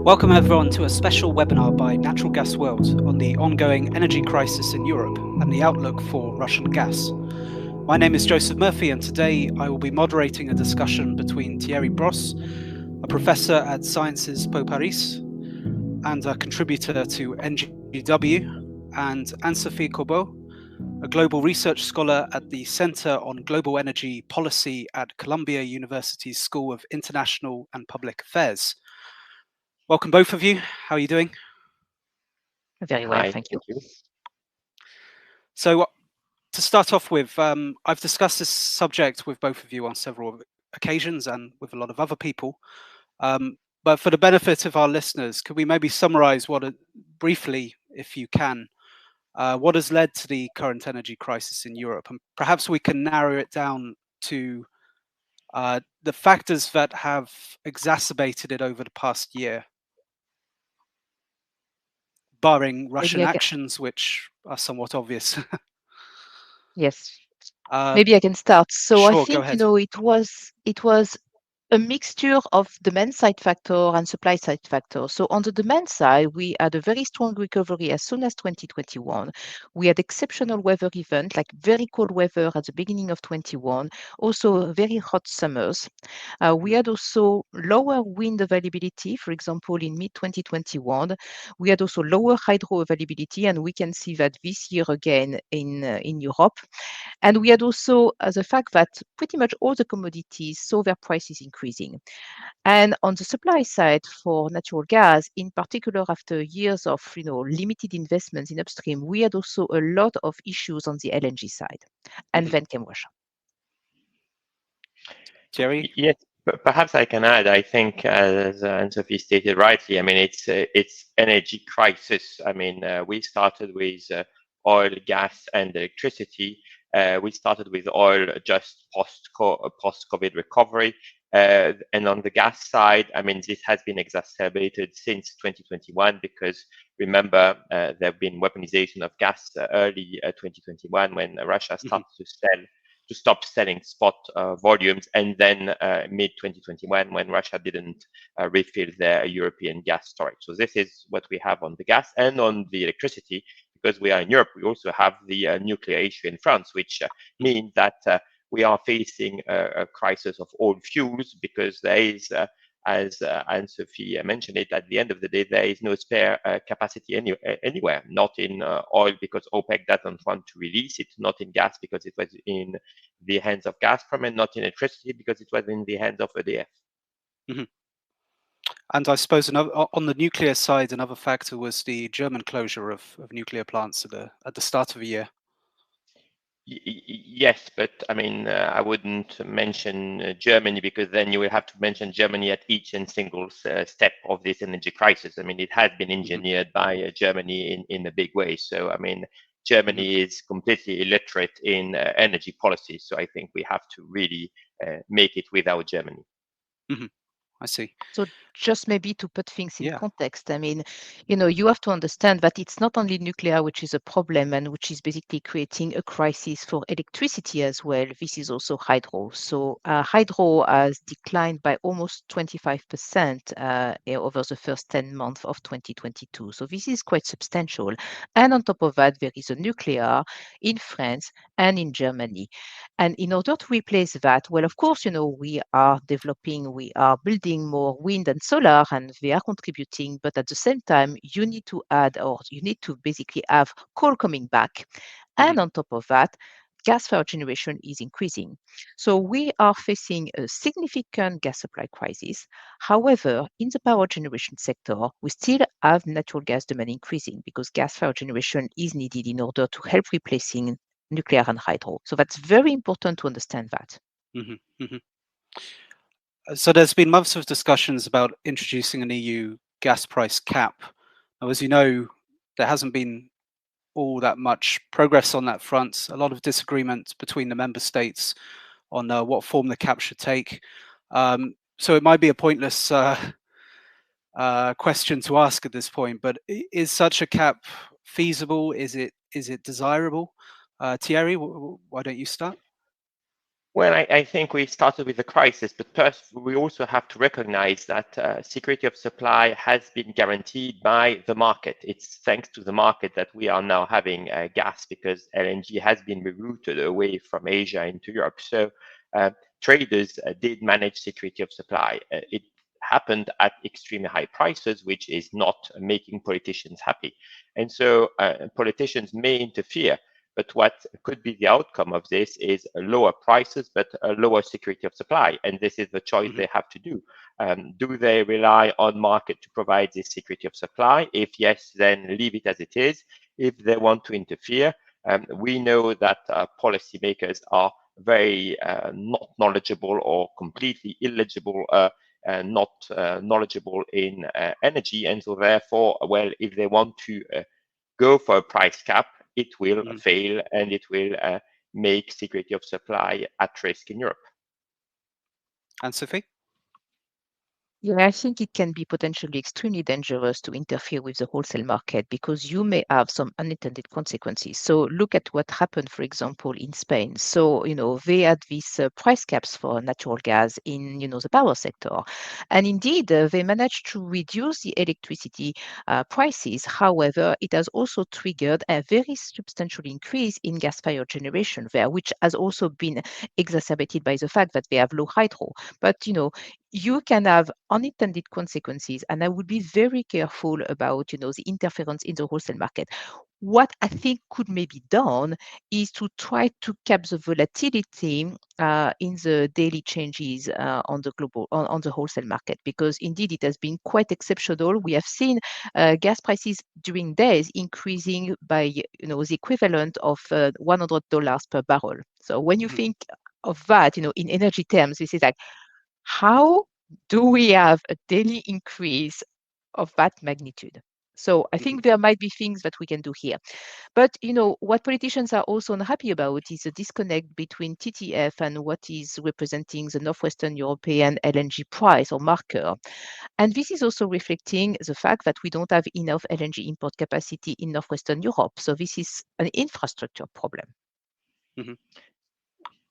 Welcome everyone to a special webinar by Natural Gas World on the ongoing energy crisis in Europe and the outlook for Russian gas. My name is Joseph Murphy, and today I will be moderating a discussion between Thierry Bros, a professor at Sciences Po Paris and a contributor to NGW, and Anne-Sophie Corbeau, a global research scholar at the Center on Global Energy Policy at Columbia University's School of International and Public Affairs. Welcome both of you. How are you doing? Very well, thank you. So to start off with, I've discussed this subject with both of you on several occasions and with a lot of other people. But for the benefit of our listeners, could we maybe summarize briefly, if you can, what has led to the current energy crisis in Europe? And perhaps we can narrow it down to the factors that have exacerbated it over the past year, barring Russian actions, which are somewhat obvious. Yes, maybe I can start. So sure, I think, it was a mixture of demand side factor and supply side factor. So on the demand side, we had a very strong recovery as soon as 2021. We had exceptional weather events, like very cold weather at the beginning of 21, also very hot summers. We had also lower wind availability, for example, in mid-2021. We had also lower hydro availability, and we can see that this year again in Europe. And we had also the fact that pretty much all the commodities saw their prices increasing. And on the supply side for natural gas, in particular after years of limited investments in upstream, we had also a lot of issues on the LNG side. And then came Russia. Thierry? Yes, perhaps I can add. I think, as Anne-Sophie stated rightly, I mean, it's energy crisis. I mean, we started with oil, gas, and electricity. We started with oil just post-COVID recovery. And on the gas side, I mean, this has been exacerbated since 2021 because remember, there have been weaponization of gas early 2021 when Russia started to stop selling spot volumes, and then mid 2021 when Russia didn't refill their European gas storage. So this is what we have on the gas. And on the electricity, because we are in Europe, we also have the nuclear issue in France, which means that we are facing a crisis of all fuels because there is, as Anne-Sophie mentioned it, at the end of the day, there is no spare capacity anywhere, not in oil because OPEC doesn't want to release it, not in gas because it was in the hands of Gazprom, and not in electricity because it was in the hands of EDF. Mm-hmm. And I suppose on the nuclear side, another factor was the German closure of nuclear plants at the start of the year. Yes, but I mean, I wouldn't mention Germany because then you will have to mention Germany at each and single step of this energy crisis. I mean, it has been engineered by Germany in a big way. So, I mean, Germany is completely illiterate in energy policy. So I think we have to really make it without Germany. I see. So just maybe to put things in context, I mean, you have to understand that it's not only nuclear which is a problem and which is basically creating a crisis for electricity as well. This is also hydro. So hydro has declined by almost 25% over the first 10 months of 2022. So this is quite substantial. And on top of that, there is a nuclear in France and in Germany. And in order to replace that, well, of course, we are building more wind and solar, and they are contributing. But at the same time, you need to basically have coal coming back. And on top of that, gas-fired generation is increasing. So we are facing a significant gas supply crisis. However, in the power generation sector, we still have natural gas demand increasing because gas-fired generation is needed in order to help replacing nuclear and hydro. So that's very important to understand that. So there's been months of discussions about introducing an EU gas price cap. Now, as you know, there hasn't been all that much progress on that front. A lot of disagreement between the member states on what form the cap should take. So it might be a pointless question to ask at this point, but is such a cap feasible? Is it desirable? Thierry, why don't you start? Well, I think we started with the crisis, but first we also have to recognize that security of supply has been guaranteed by the market. It's thanks to the market that we are now having gas, because LNG has been rerouted away from Asia into Europe. So uh, traders did manage security of supply. It happened at extremely high prices, which is not making politicians happy. And so politicians may interfere, but what could be the outcome of this is lower prices, but a lower security of supply. And this is the choice they have to do. Do they rely on market to provide this security of supply? If yes, then leave it as it is. If they want to interfere, we know that policymakers are very not knowledgeable or completely illegible, not knowledgeable in energy. And so therefore, well, if they want to go for a price cap, it will fail, and it will make security of supply at risk in Europe. Anne-Sophie? Yeah, I think it can be potentially extremely dangerous to interfere with the wholesale market because you may have some unintended consequences. So look at what happened, for example, in Spain. So, they had these price caps for natural gas in, the power sector. And indeed, they managed to reduce the electricity prices. However, it has also triggered a very substantial increase in gas-fired generation there, which has also been exacerbated by the fact that they have low hydro. But, you can have unintended consequences, and I would be very careful about, the interference in the wholesale market. What I think could maybe done is to try to cap the volatility in the daily changes on the on the wholesale market, because indeed it has been quite exceptional. We have seen gas prices during days increasing by, the equivalent of $100 per barrel. So when you think of that, in energy terms, this is like, how do we have a daily increase of that magnitude? So I think there might be things that we can do here. But what politicians are also unhappy about is the disconnect between TTF and what is representing the Northwestern European LNG price or marker. And this is also reflecting the fact that we don't have enough LNG import capacity in Northwestern Europe. So this is an infrastructure problem.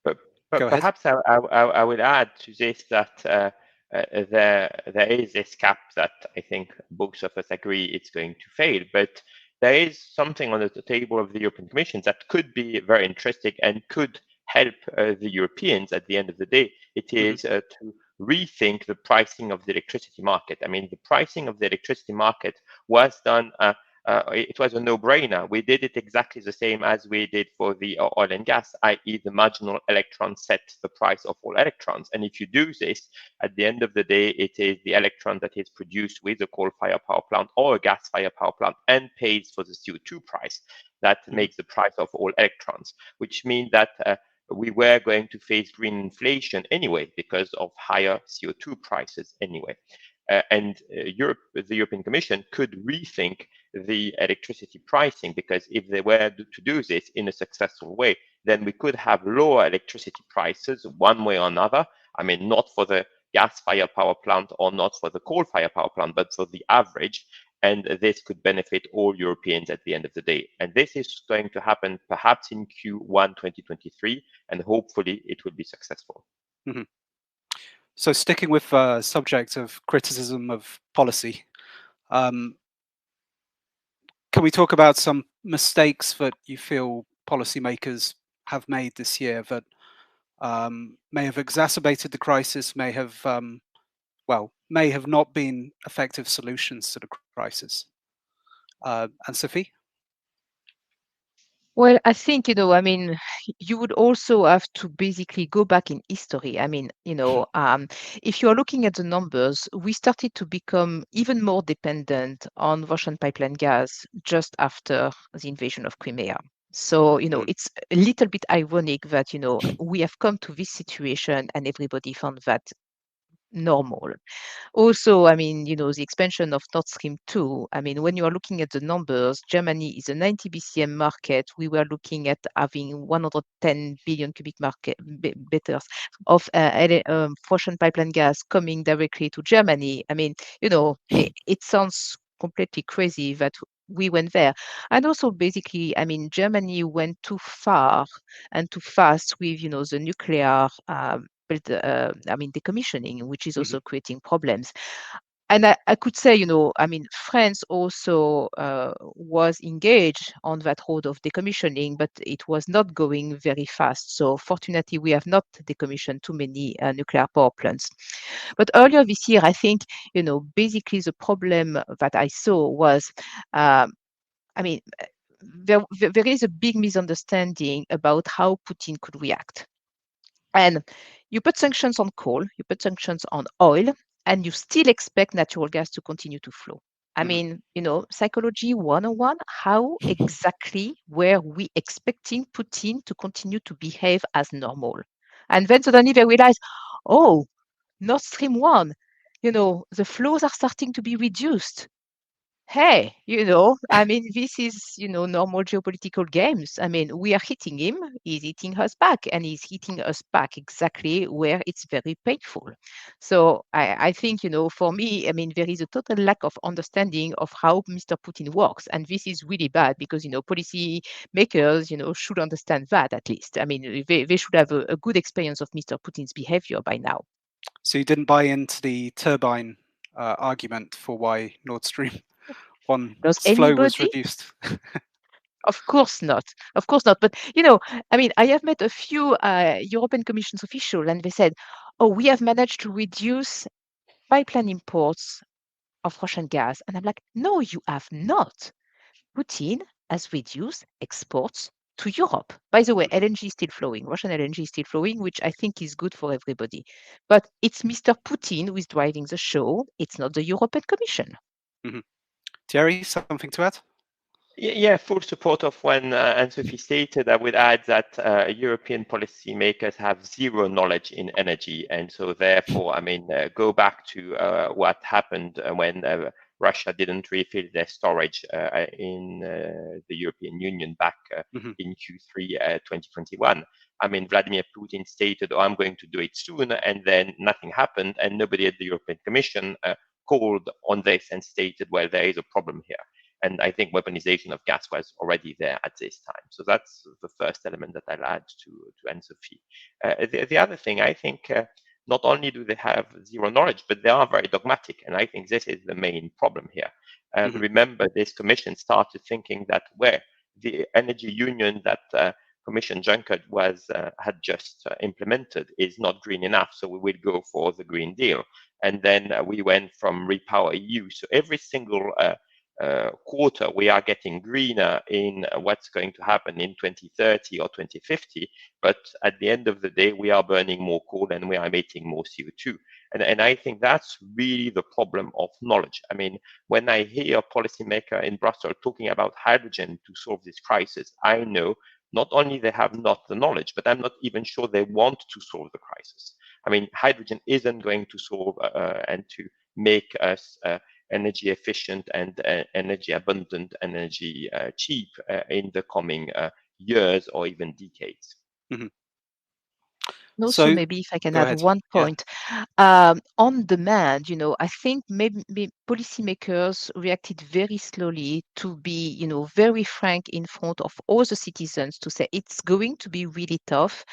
But perhaps I would add to this that there is this cap that I think both of us agree it's going to fail, but there is something on the table of the European Commission that could be very interesting and could help the Europeans at the end of the day. It is to rethink the pricing of the electricity market. I mean, the pricing of the electricity market was done it was a no-brainer. We did it exactly the same as we did for the oil and gas, i.e. the marginal electron sets the price of all electrons. And if you do this, at the end of the day, it is the electron that is produced with a coal-fired power plant or a gas-fired power plant and pays for the CO2 price that makes the price of all electrons, which means that we were going to face green inflation anyway because of higher CO2 prices anyway. The European Commission could rethink the electricity pricing, because if they were to do this in a successful way, then we could have lower electricity prices one way or another. I mean, not for the gas-fired power plant or not for the coal-fired power plant, but for the average. And this could benefit all Europeans at the end of the day. And this is going to happen perhaps in Q1 2023, and hopefully it will be successful. So sticking with subject of criticism of policy, can we talk about some mistakes that you feel policymakers have made this year that may have exacerbated the crisis, may have not been effective solutions to the crisis? Anne-Sophie? Well, I think, you would also have to basically go back in history. I mean, if you're looking at the numbers, we started to become even more dependent on Russian pipeline gas just after the invasion of Crimea. So, it's a little bit ironic that, we have come to this situation and everybody found that normal. Also, the expansion of Nord Stream 2, when you are looking at the numbers, Germany is a 90 BCM market. We were looking at having 110 billion cubic meters of Russian pipeline gas coming directly to Germany. It sounds completely crazy that we went there. And also basically, I mean, Germany went too far and too fast with, the nuclear decommissioning, which is also creating problems. And I could say, I mean, France also was engaged on that road of decommissioning, but it was not going very fast. So fortunately, we have not decommissioned too many nuclear power plants. But earlier this year, I think, basically the problem that I saw was, I mean, there is a big misunderstanding about how Putin could react. And you put sanctions on coal, you put sanctions on oil, and you still expect natural gas to continue to flow. I mean, psychology 101, how exactly were we expecting Putin to continue to behave as normal? And then suddenly they realize, oh, Nord Stream 1, the flows are starting to be reduced. Hey, I mean, this is, normal geopolitical games. I mean, we are hitting him, he's hitting us back, and he's hitting us back exactly where it's very painful. So I think, for me, I mean, there is a total lack of understanding of how Mr. Putin works. And this is really bad because, policy makers, should understand that at least. I mean, they should have a good experience of Mr. Putin's behavior by now. So you didn't buy into the turbine argument for why Nord Stream 1's flow was reduced? Of course not. Of course not. But, I mean, I have met a few European Commission's officials and they said, oh, we have managed to reduce pipeline imports of Russian gas. And I'm like, no, you have not. Putin has reduced exports to Europe. By the way, LNG is still flowing. Russian LNG is still flowing, which I think is good for everybody. But it's Mr. Putin who is driving the show. It's not the European Commission. Thierry, something to add? Yeah, full support of when Anne-Sophie stated. I would add that European policymakers have zero knowledge in energy. And so therefore, I mean, go back to what happened when Russia didn't refill their storage in the European Union back in Q3 2021. I mean, Vladimir Putin stated, oh, I'm going to do it soon, and then nothing happened, and nobody at the European Commission called on this and stated, well, there is a problem here. And I think weaponization of gas was already there at this time. So that's the first element that I'll add to Anne-Sophie. The other thing, I think, not only do they have zero knowledge, but they are very dogmatic. And I think this is the main problem here. Remember, this commission started thinking that where the energy union that Commission Juncker had just implemented is not green enough, so we will go for the Green Deal. And then we went from Repower EU. So every single quarter, we are getting greener in what's going to happen in 2030 or 2050. But at the end of the day, we are burning more coal and we are emitting more CO2. And I think that's really the problem of knowledge. I mean, when I hear a policymaker in Brussels talking about hydrogen to solve this crisis, I know not only they have not the knowledge, but I'm not even sure they want to solve the crisis. I mean, hydrogen isn't going to solve and to make us energy efficient and energy abundant, energy cheap in the coming years or even decades. Also, maybe if I can add one point, on demand, I think maybe policymakers reacted very slowly to be, very frank in front of all the citizens to say it's going to be really tough.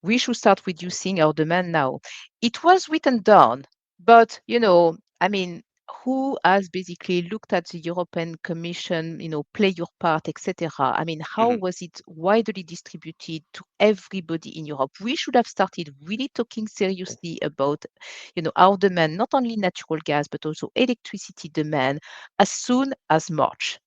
We should start reducing our demand now. It was written down, but, I mean, who has basically looked at the European Commission, play your part, etc. I mean, how was it widely distributed to everybody in Europe? We should have started really talking seriously about, our demand, not only natural gas, but also electricity demand as soon as March.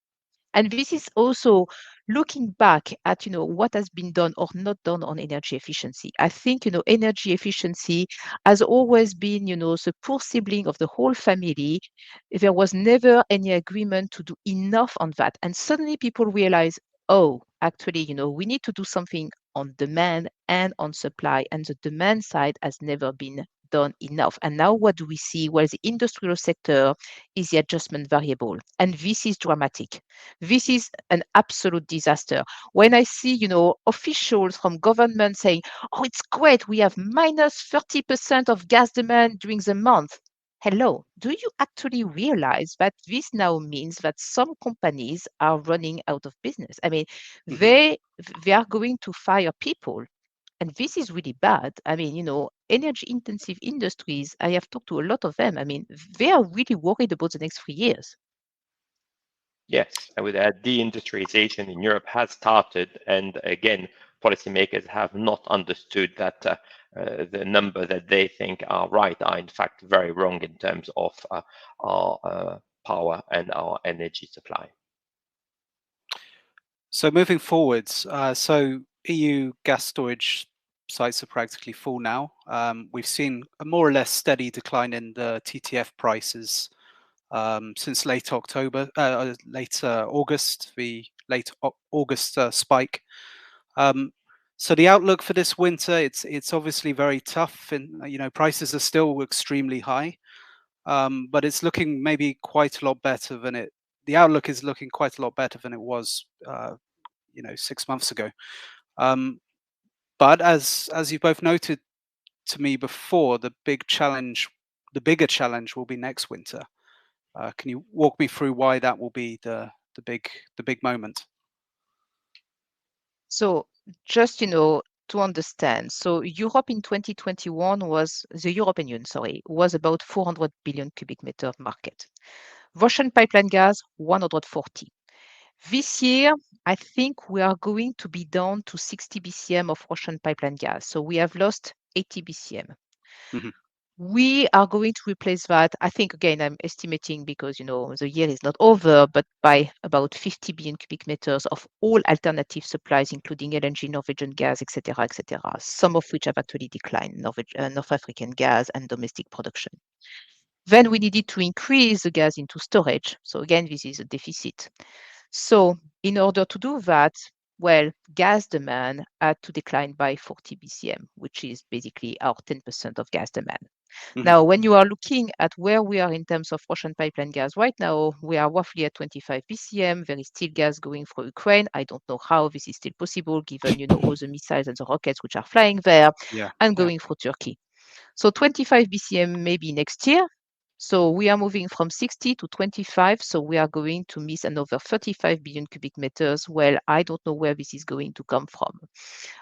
And this is also looking back at, what has been done or not done on energy efficiency. I think, energy efficiency has always been, the poor sibling of the whole family. There was never any agreement to do enough on that. And suddenly people realize, oh, actually, we need to do something on demand and on supply. And the demand side has never been done enough. And now what do we see? Well, the industrial sector is the adjustment variable. And this is dramatic. This is an absolute disaster. When I see, officials from government saying, oh, it's great, we have minus 30% of gas demand during the month. hello, do you actually realize that this now means that some companies are running out of business? I mean, they are going to fire people. And this is really bad. I mean, energy intensive industries, I have talked to a lot of them. I mean, they are really worried about the next 3 years. Yes, I would add deindustrialization in Europe has started, and again, policymakers have not understood that the number that they think are right are in fact very wrong in terms of our power and our energy supply. So moving forwards, so EU gas storage sites are practically full now. We've seen a more or less steady decline in the TTF prices since late October, late August, the late August spike. So the outlook for this winter, it's obviously very tough, and prices are still extremely high, but it's looking maybe quite a lot better than it. The outlook is looking quite a lot better than it was 6 months ago. But as you both noted to me before, the bigger challenge will be next winter. Can you walk me through why that will be the big moment? So just, to understand, so Europe in 2021 the European Union, sorry, was about 400 billion cubic meter of market. Russian pipeline gas, 140. This year, I think we are going to be down to 60 BCM of Russian pipeline gas. So we have lost 80 BCM. Mm-hmm. We are going to replace that. I think, again, I'm estimating because, the year is not over, but by about 50 billion cubic meters of all alternative supplies, including LNG, Norwegian gas, etc., some of which have actually declined, North African gas and domestic production. Then we needed to increase the gas into storage. So again, this is a deficit. So in order to do that, well, gas demand had to decline by 40 BCM, which is basically our 10% of gas demand. Mm-hmm. Now, when you are looking at where we are in terms of Russian pipeline gas right now, we are roughly at 25 BCM. There is still gas going through Ukraine. I don't know how this is still possible, given all the missiles and the rockets which are flying there and going through Turkey. So 25 BCM maybe next year. So we are moving from 60 to 25. So we are going to miss another 35 billion cubic meters. Well, I don't know where this is going to come from.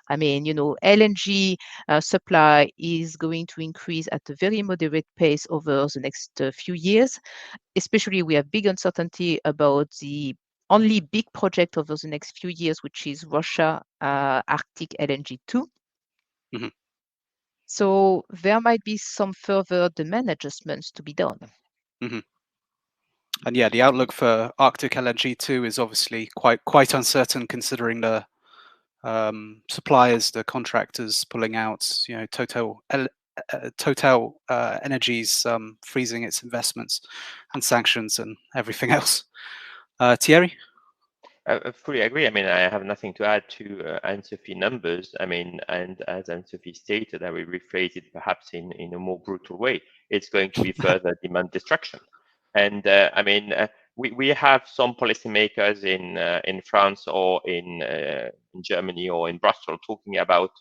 I mean, LNG supply is going to increase at a very moderate pace over the next few years. Especially, we have big uncertainty about the only big project over the next few years, which is Russia Arctic LNG 2. Mm-hmm. So there might be some further demand adjustments to be done. Mm-hmm. And yeah, the outlook for Arctic LNG 2 is obviously quite uncertain, considering the suppliers, the contractors pulling out. Total Energies freezing its investments and sanctions and everything else. Thierry? I fully agree. I mean, I have nothing to add to Anne-Sophie numbers. I mean, and as Anne-Sophie stated, I will rephrase it perhaps in a more brutal way. It's going to be further demand destruction. And I mean, we have some policymakers in France or in Germany or in Brussels talking about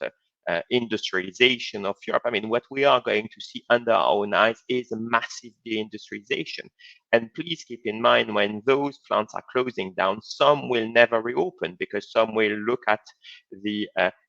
industrialization of Europe. I mean, what we are going to see under our own eyes is a massive deindustrialization. And please keep in mind, when those plants are closing down, some will never reopen because some will look at the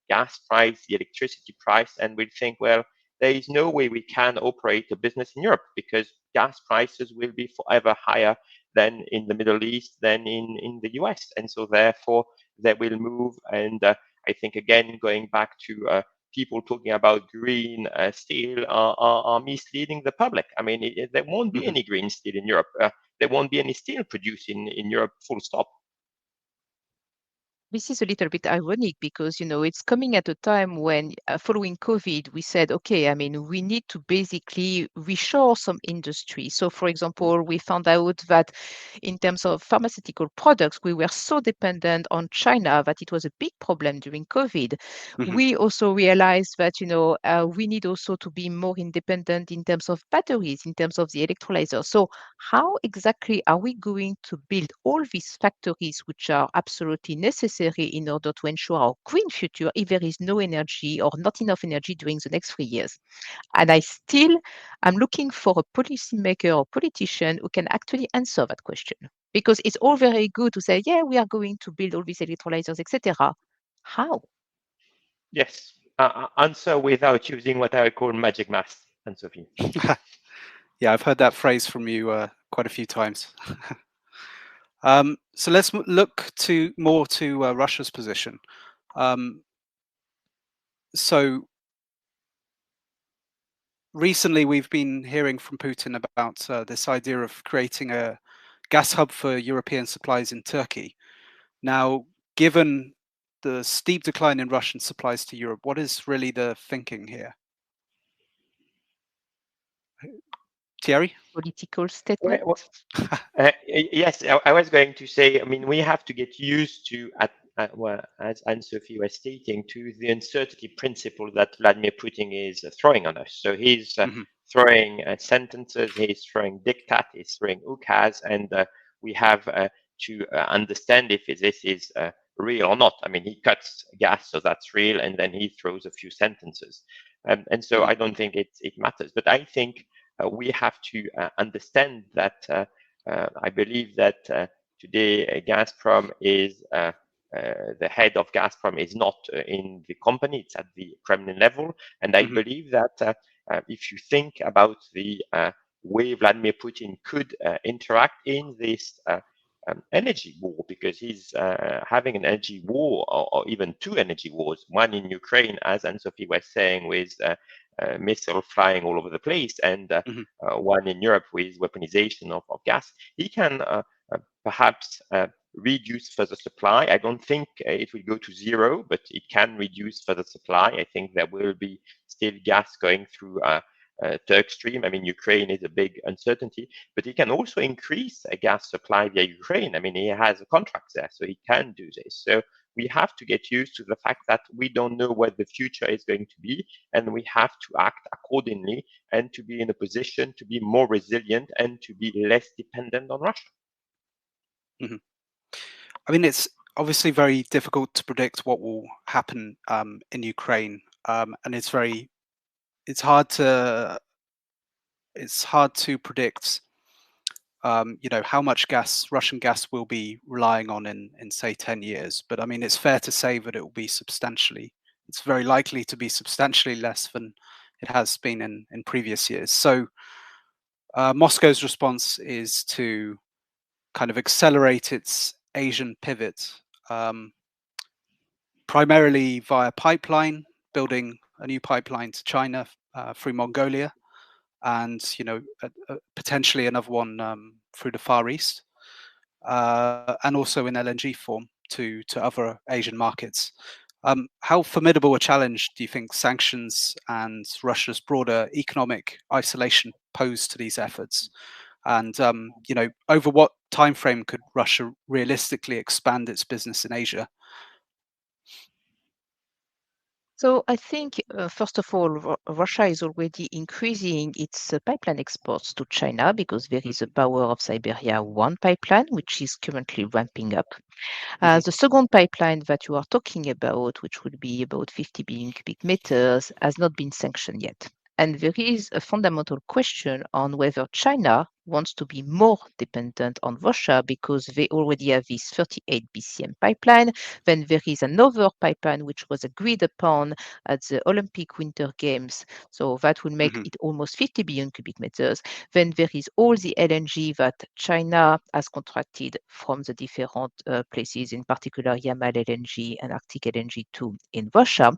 gas price, the electricity price, and will think, well, there is no way we can operate a business in Europe because gas prices will be forever higher than in the Middle East, than in the US. And so therefore, they will move. And I think, again, going back to people talking about green steel are misleading the public. I mean, there won't be any green steel in Europe. There won't be any steel produced in Europe, full stop. This is a little bit ironic because, it's coming at a time when following COVID, we said, okay, I mean, we need to basically reshore some industry. So, for example, we found out that in terms of pharmaceutical products, we were so dependent on China that it was a big problem during COVID. Mm-hmm. We also realized that, we need also to be more independent in terms of batteries, in terms of the electrolyzer. So how exactly are we going to build all these factories which are absolutely necessary necessary in order to ensure our green future if there is no energy or not enough energy during the next 3 years? And I'm looking for a policymaker or politician who can actually answer that question. Because it's all very good to say, yeah, we are going to build all these electrolyzers, etc. How? Yes. Answer without using what I call magic math, Anne-Sophie. Yeah, I've heard that phrase from you quite a few times. So let's look more to Russia's position. So recently, we've been hearing from Putin about this idea of creating a gas hub for European supplies in Turkey. Now, given the steep decline in Russian supplies to Europe, what is really the thinking here? Thierry? Political statement? Yes, I was going to say, I mean, we have to get used to, well, as Anne-Sophie was stating, to the uncertainty principle that Vladimir Putin is throwing on us. So he's throwing sentences, he's throwing diktat, he's throwing ukas, and we have to understand if this is real or not. I mean, he cuts gas, so that's real, and then he throws a few sentences. And so I don't think it matters. But I think we have to understand that I believe that today Gazprom is the head of Gazprom is not in the company; it's at the Kremlin level. And I believe that if you think about the way Vladimir Putin could interact in this energy war, because he's having an energy war, or even two energy wars, one in Ukraine, as Anne-Sophie was saying, with missile flying all over the place, and one in Europe with weaponization of gas. He can perhaps reduce further supply. I don't think it will go to zero, but it can reduce further supply. I think there will be still gas going through Turk Stream. I mean, Ukraine is a big uncertainty, but he can also increase a gas supply via Ukraine. I mean, he has a contract there, so he can do this. So we have to get used to the fact that we don't know what the future is going to be, and we have to act accordingly and to be in a position to be more resilient and to be less dependent on Russia. I mean, it's obviously very difficult to predict what will happen in Ukraine, and it's hard to predict how much Russian gas will be relying on in say 10 years. But I mean, it's fair to say that it's very likely to be substantially less than it has been in previous years. So Moscow's response is to kind of accelerate its Asian pivot, primarily via pipeline, building a new pipeline to China through Mongolia, and potentially another one through the Far East, and also in LNG form to other Asian markets. How formidable a challenge do you think sanctions and Russia's broader economic isolation pose to these efforts? And over what time frame could Russia realistically expand its business in Asia? So I think, first of all, Russia is already increasing its pipeline exports to China because there is a Power of Siberia 1 pipeline, which is currently ramping up. The second pipeline that you are talking about, which would be about 50 billion cubic meters, has not been sanctioned yet. And there is a fundamental question on whether China wants to be more dependent on Russia because they already have this 38 BCM pipeline. Then there is another pipeline which was agreed upon at the Olympic Winter Games. So that will make it almost 50 billion cubic meters. Then there is all the LNG that China has contracted from the different places, in particular Yamal LNG and Arctic LNG 2 in Russia.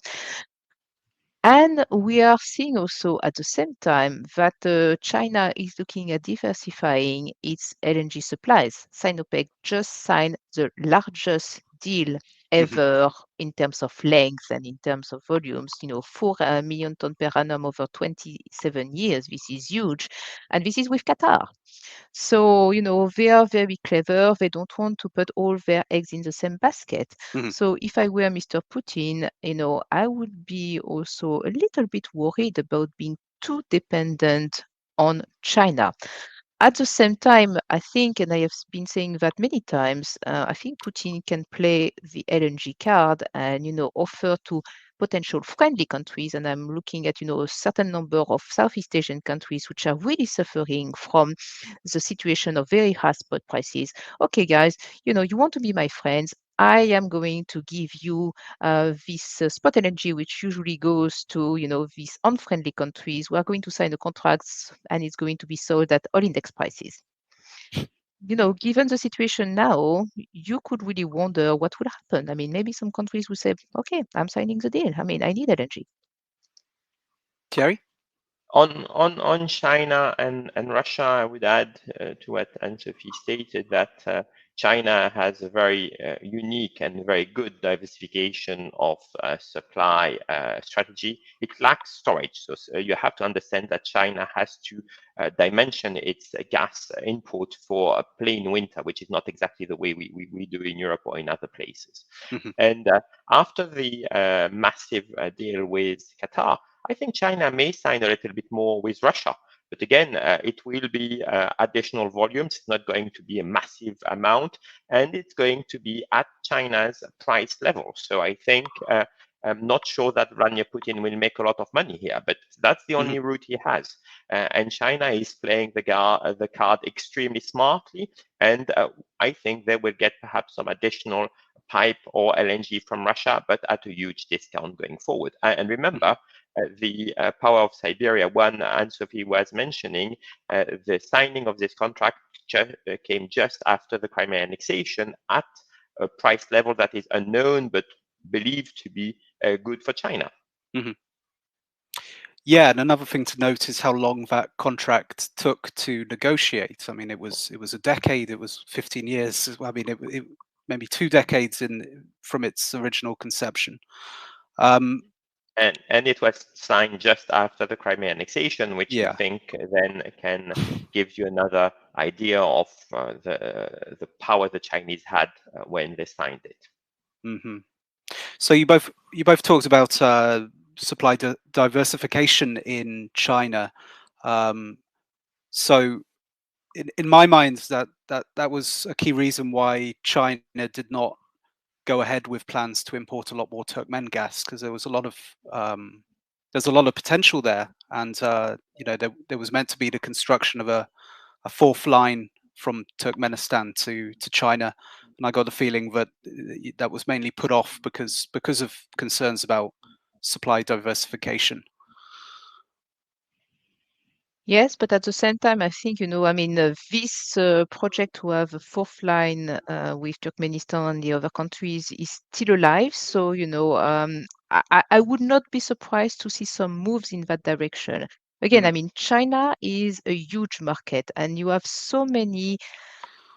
And we are seeing also at the same time that China is looking at diversifying its LNG supplies. Sinopec just signed the largest deal ever in terms of length and in terms of volumes, 4 million tons per annum over 27 years. This is huge. And this is with Qatar. So, they are very clever. They don't want to put all their eggs in the same basket. So if I were Mr. Putin, I would be also a little bit worried about being too dependent on China. At the same time, I think, and I have been saying that many times, I think Putin can play the LNG card and, offer to potential friendly countries. And I'm looking at, a certain number of Southeast Asian countries which are really suffering from the situation of very high spot prices. Okay, guys, you want to be my friends. I am going to give you this spot energy, which usually goes to, these unfriendly countries. We are going to sign the contracts and it's going to be sold at all index prices. Given the situation now, you could really wonder what would happen. I mean, maybe some countries will say, okay, I'm signing the deal. I mean, I need energy. Thierry? On China and Russia, I would add to what Anne-Sophie stated that China has a very unique and very good diversification of supply strategy. It lacks storage, so you have to understand that China has to dimension its gas import for a plain winter, which is not exactly the way we do in Europe or in other places. Mm-hmm. And after the massive deal with Qatar, I think China may sign a little bit more with Russia. But again, it will be additional volumes. It's not going to be a massive amount, and it's going to be at China's price level. So I think I'm not sure that Vladimir Putin will make a lot of money here, but that's the only route he has. And China is playing the card extremely smartly, and I think they will get perhaps some additional pipe or LNG from Russia, but at a huge discount going forward. And remember, the power of Siberia, one Anne-Sophie was mentioning, the signing of this contract came just after the Crimea annexation at a price level that is unknown but believed to be good for China. Mm-hmm. Yeah, and another thing to note is how long that contract took to negotiate. I mean, it was a decade. It was 15 years. I mean, it maybe 2 decades from its original conception. And it was signed just after the Crimea annexation, which I think then can give you another idea of the power the Chinese had when they signed it. Mm-hmm. So you both talked about supply diversification in China. So in my mind, that was a key reason why China did not go ahead with plans to import a lot more Turkmen gas, because there was a lot of there's a lot of potential there, and there was meant to be the construction of a fourth line from Turkmenistan to China, and I got the feeling that that was mainly put off because of concerns about supply diversification. Yes, but at the same time, I think, this project to have a fourth line with Turkmenistan and the other countries is still alive. So, I would not be surprised to see some moves in that direction. Again, I mean, China is a huge market, and you have so many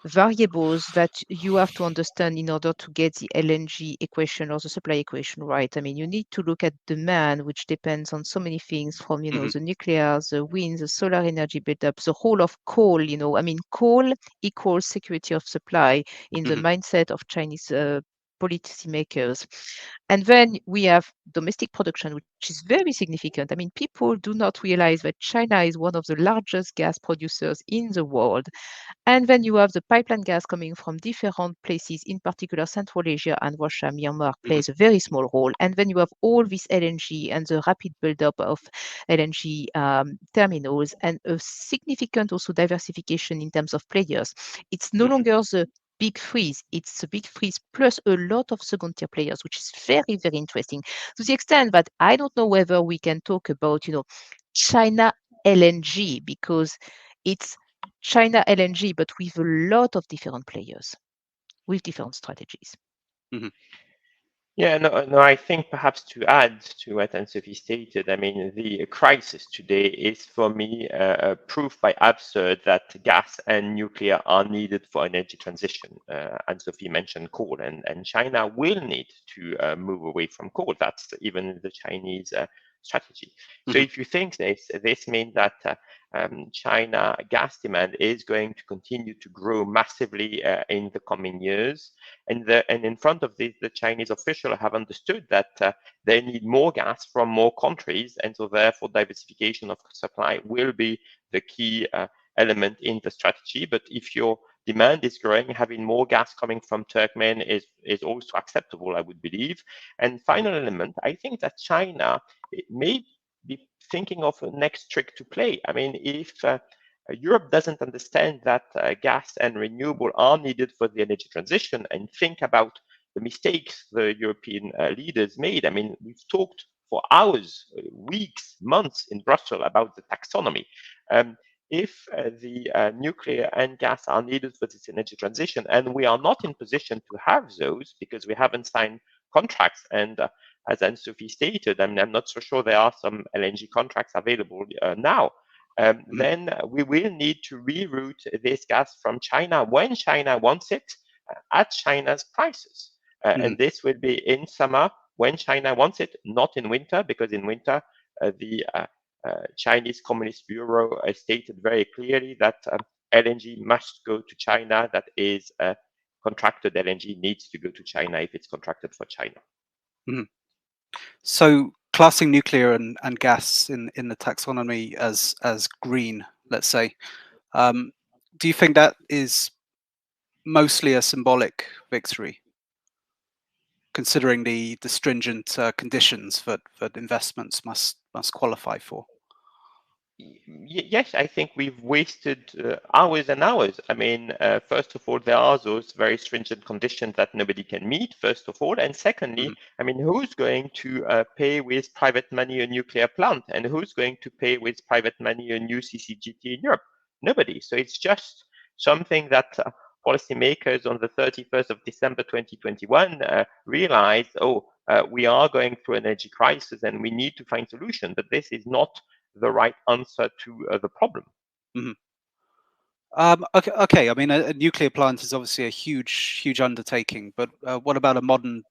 variables that you have to understand in order to get the LNG equation or the supply equation right. I mean, you need to look at demand, which depends on so many things from, the nuclear, the wind, the solar energy buildup, the whole of coal, I mean, coal equals security of supply in the mindset of Chinese policymakers. And then we have domestic production, which is very significant. I mean, people do not realize that China is one of the largest gas producers in the world. And then you have the pipeline gas coming from different places, in particular Central Asia and Russia. Myanmar plays a very small role. And then you have all this LNG and the rapid buildup of LNG terminals and a significant also diversification in terms of players. It's no longer the big freeze. It's a big freeze plus a lot of second-tier players, which is very, very interesting. To the extent that I don't know whether we can talk about, China LNG, because it's China LNG, but with a lot of different players, with different strategies. Mm-hmm. Yeah, no, I think perhaps to add to what Anne-Sophie stated, I mean, the crisis today is for me proof by absurd that gas and nuclear are needed for energy transition. Anne-Sophie mentioned coal, and China will need to move away from coal. That's even the Chinese strategy. So if you think this means that China gas demand is going to continue to grow massively in the coming years. And in front of this, the Chinese officials have understood that they need more gas from more countries. And so therefore diversification of supply will be the key element in the strategy. But if your demand is growing, having more gas coming from Turkmen is also acceptable, I would believe. And final element, I think that China may be thinking of a next trick to play. I mean, if Europe doesn't understand that gas and renewable are needed for the energy transition and think about the mistakes the European leaders made. I mean, we've talked for hours, weeks, months in Brussels about the taxonomy. If the nuclear and gas are needed for this energy transition, and we are not in position to have those because we haven't signed contracts, and as Anne-Sophie stated, I mean, I'm not so sure there are some LNG contracts available now. Then we will need to reroute this gas from China when China wants it at China's prices. And this will be in summer when China wants it, not in winter, because in winter, the Chinese Communist Bureau stated very clearly that LNG must go to China. That is, contracted LNG needs to go to China if it's contracted for China. So classing nuclear and gas in the taxonomy as green, let's say, do you think that is mostly a symbolic victory, considering the stringent conditions that investments must qualify for? Yes, I think we've wasted hours and hours. I mean, first of all, there are those very stringent conditions that nobody can meet, first of all. And secondly, I mean, who's going to pay with private money a nuclear plant? And who's going to pay with private money a new CCGT in Europe? Nobody. So it's just something that policymakers on the 31st of December 2021 realized, we are going through an energy crisis and we need to find solutions. But this is not the right answer to the problem. Okay. I mean, a nuclear plant is obviously a huge undertaking, but what about a modern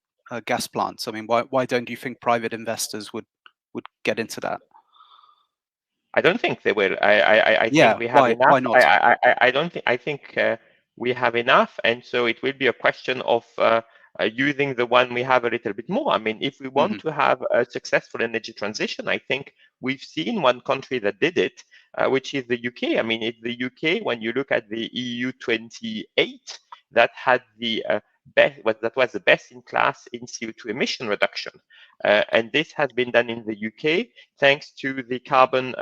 gas plant? I mean, why don't you think private investors would get into that? I don't think they will. I think we have enough. Why not? I don't think. I think we have enough, and so it will be a question of using the one we have a little bit more. I mean, if we want to have a successful energy transition, I think we've seen one country that did it, which is the UK. I mean, it's the UK. When you look at the EU 28, that had the that was the best in class in CO2 emission reduction, and this has been done in the UK thanks to the carbon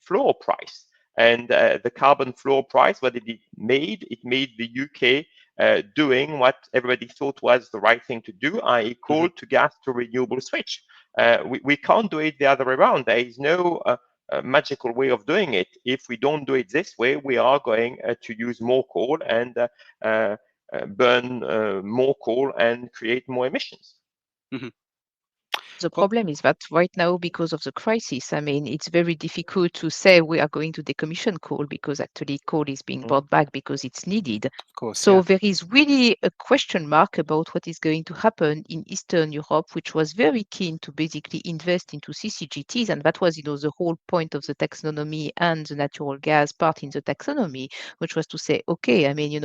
floor price. And the carbon floor price, what it made? It made the UK doing what everybody thought was the right thing to do, i.e. coal to gas to renewable switch. We can't do it the other way around. There is no magical way of doing it. If we don't do it this way, we are going to use more coal and burn more coal and create more emissions. The problem is that right now, because of the crisis, I mean, it's very difficult to say we are going to decommission coal because actually coal is being brought back because it's needed. Of course, so there is really a question mark about what is going to happen in Eastern Europe, which was very keen to basically invest into CCGTs. And that was, the whole point of the taxonomy and the natural gas part in the taxonomy, which was to say, okay, I mean,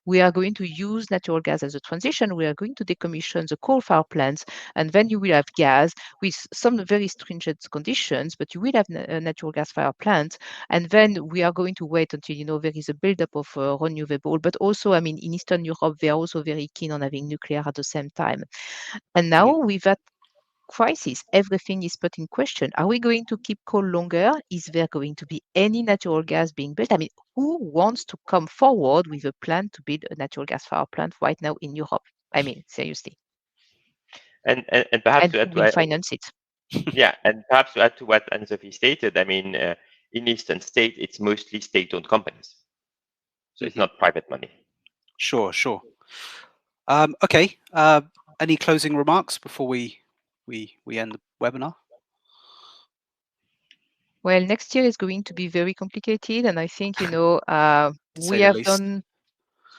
we are going to use natural gas as a transition. We are going to decommission the coal-fired plants, and then you will have gas with some very stringent conditions, but you will have a natural gas-fired plant, and then we are going to wait until there is a buildup of renewable. But also, I mean, in Eastern Europe, they are also very keen on having nuclear at the same time. And now with that crisis, everything is put in question. Are we going to keep coal longer? Is there going to be any natural gas being built? I mean, who wants to come forward with a plan to build a natural gas-fired plant right now in Europe? I mean, seriously. And perhaps who will finance it? Yeah, and perhaps to add to what Anne-Sophie stated, I mean, in Eastern state, it's mostly state-owned companies, so it's not private money. Sure. Okay. Any closing remarks before we end the webinar? Well, next year is going to be very complicated, and I think we have done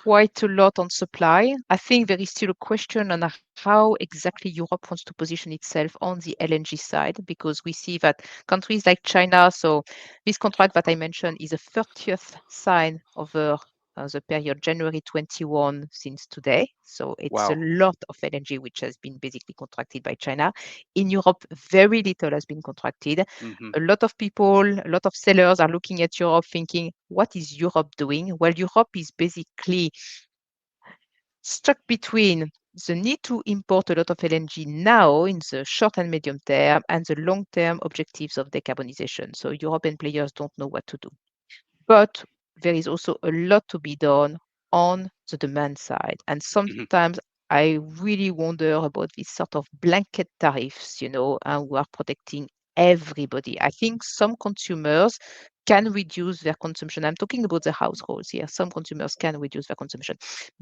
quite a lot on supply. I think there is still a question on how exactly Europe wants to position itself on the LNG side, because we see that countries like China, so this contract that I mentioned is a 30th sign of a the period January 21 since today. So it's a Wow. lot of LNG which has been basically contracted by China. In Europe, very little has been contracted. A lot of people, a lot of sellers are looking at Europe thinking, what is Europe doing? Well, Europe is basically stuck between the need to import a lot of LNG now in the short and medium term and the long-term objectives of decarbonization. So European players don't know what to do. But there is also a lot to be done on the demand side. And sometimes I really wonder about these sort of blanket tariffs, who are protecting everybody. I think some consumers can reduce their consumption. I'm talking about the households here. Some consumers can reduce their consumption,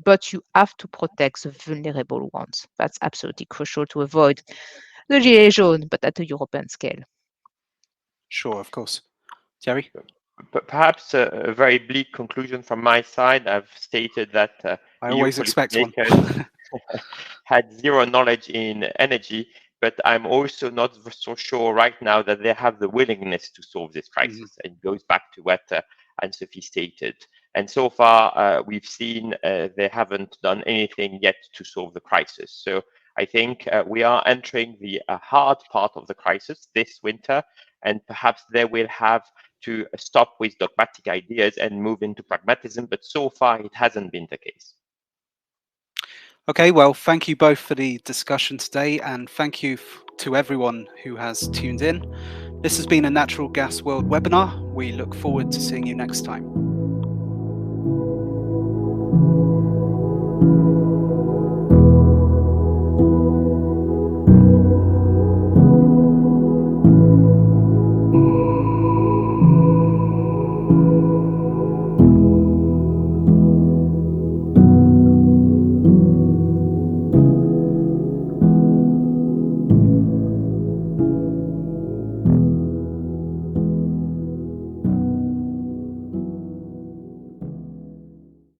but you have to protect the vulnerable ones. That's absolutely crucial to avoid the gilets jaunes, but at a European scale. Sure, of course. Thierry? But perhaps a very bleak conclusion from my side. I've stated that I EU always expect one. policymakers had zero knowledge in energy, but I'm also not so sure right now that they have the willingness to solve this crisis. It goes back to what Anne-Sophie stated. And so far, we've seen they haven't done anything yet to solve the crisis. So I think we are entering the hard part of the crisis this winter, and perhaps they will have to stop with dogmatic ideas and move into pragmatism. But so far, it hasn't been the case. Okay, well, thank you both for the discussion today, and thank you to everyone who has tuned in. This has been a Natural Gas World webinar. We look forward to seeing you next time.